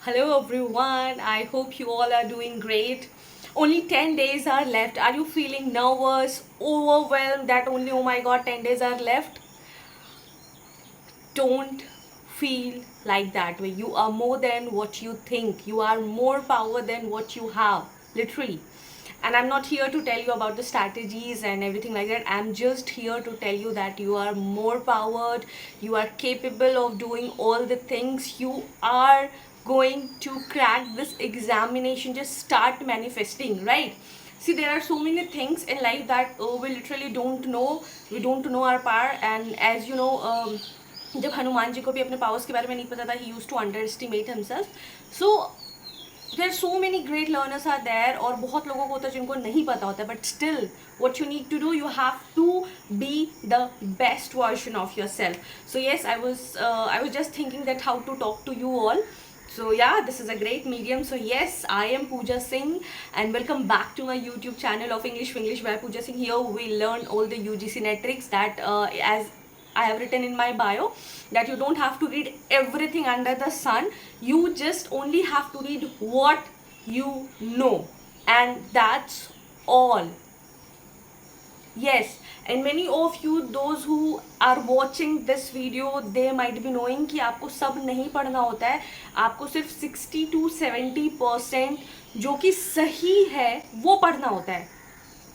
Hello everyone, I hope you all are doing great. Only 10 days are left. Are you feeling nervous, overwhelmed that only, oh my god, 10 days are left? Don't feel like that way. You are more than what you think. You are more power than what you have, literally. And I'm not here to tell you about the strategies and everything like that. I'm just here to tell you that you are more powered. You are capable of doing all the things. You are going to crack this examination. Just start manifesting, right? See, there are so many things in life that we literally don't know. We don't know our power. And as you know, जब हनुमान जी को भी अपने powers के बारे में नहीं पता था, he used to underestimate himself. So there are so many great learners are there, और बहुत लोगों को होता है जिनको नहीं पता होता है, but still what you need to do, you have to be the best version of yourself. So yes, I was just thinking that how to talk to you all. So yeah, this is a great medium. So yes, I am Pooja Singh and welcome back to my YouTube channel of English by Pooja Singh. Here we learn all the UGC net tricks that as I have written in my bio, that you don't have to read everything under the sun. You just only have to read what you know, and that's all. Yes, and many of you, those who are watching this video, they might be knowing कि आपको सब नहीं पढ़ना होता है. आपको सिर्फ 60 to 70% जो कि सही है वो पढ़ना होता है.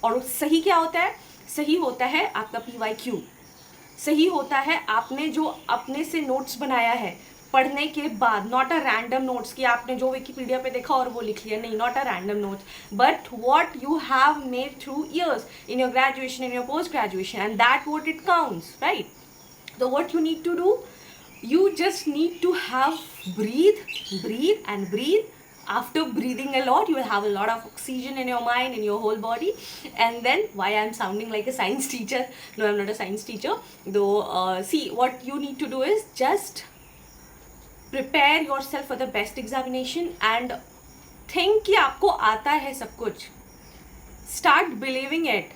और सही क्या होता है? सही होता है आपका PYQ. सही होता है आपने जो अपने से नोट्स बनाया है पढ़ने के बाद, नॉट अ रैंडम नोट्स कि आपने जो विकीपीडिया पे देखा और वो लिख लिया, नहीं, not a random notes, but what you have made through years in your graduation, in your post graduation, and that what it counts, right? So what you need to do, you just need to have breathe and breathe. After breathing a lot, you will have a lot of oxygen in your mind, in your whole body. And then, why I'm sounding like a science teacher? No, I'm not a science teacher. Though, see, what you need to do is just prepare yourself for the best examination and think कि आपको आता है सब कुछ. Start believing it,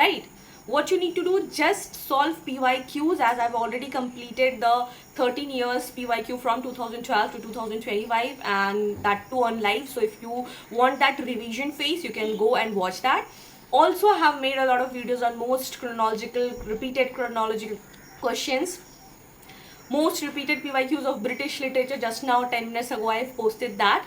right? What you need to do, just solve PYQs, as I've already completed the 13 years PYQ from 2012 to 2025, and that too on live. So if you want that revision phase, you can go and watch that. Also, I have made a lot of videos on most repeated chronological questions, most repeated PYQs of British literature. Just now 10 minutes ago I've posted that,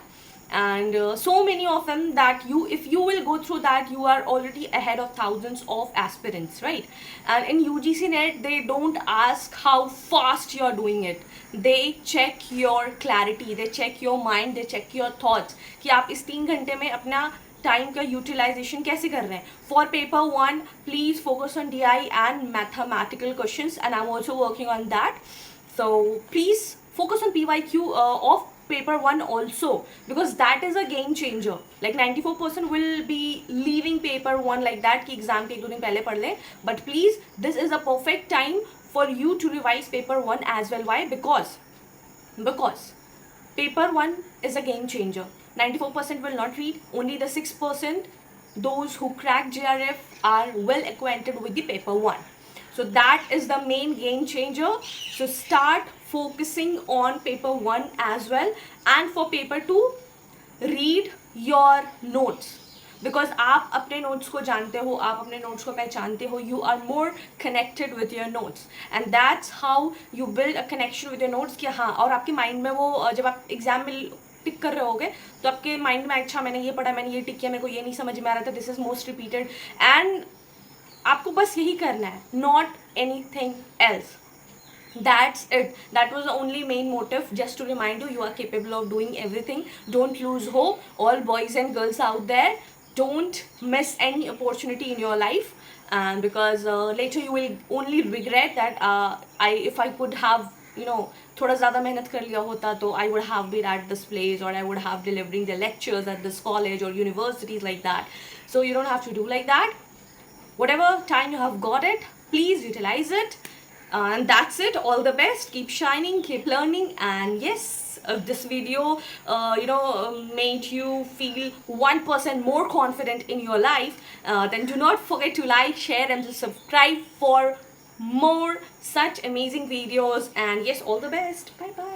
and so many of them that if you will go through that, you are already ahead of thousands of aspirants, right? And in UGC net, they don't ask how fast you are doing it. They check your clarity, they check your mind, they check your thoughts कि आप इस 3 घंटे में अपना time का utilisation कैसे कर रहे हैं. For paper 1, please focus on DI and mathematical questions, and I am also working on that. So please focus on PYQ of paper 1 also, because that is a game changer. Like 94% will be leaving paper 1 like that कि exam के 1-2 दिन पहले पढ़ लें. But please, this is a perfect time for you to revise paper 1 as well. Why? Because paper 1 is a game changer. 94% will not read. Only the 6%, those who crack JRF, are well acquainted with the paper 1. So that is the main game changer. So start focusing on paper 1 as well. And for paper 2, read your notes, because आप अपने notes को जानते हो, आप अपने notes को पहचानते हो. You are more connected with your notes, and that's how you build a connection with your notes. कि हाँ, और आपके mind में वो जब आप exam में टिक कर रहे होगे तो आपके माइंड में, अच्छा मैंने ये पढ़ा, मैंने ये टिक किया, मेरे को ये नहीं समझ में आ रहा था, this is most repeated, and आपको बस यही करना है, not anything else. That's it. That was the only main motive, just to remind you, you are capable of doing everything. Don't lose hope. All boys and girls out there, don't miss any opportunity in your life, and because later you will only regret that if I could have, थोड़ा ज़्यादा मेहनत कर लिया होता तो I would have been at this place, or I would have delivering the lectures at this college or universities like that. So you don't have to do like that. Whatever time you have got it, please utilize it. And that's it. All the best. Keep shining, keep learning. And yes, if this video made you feel 1% more confident in your life, then do not forget to like, share and to subscribe for more such amazing videos. And yes, all the best. Bye bye.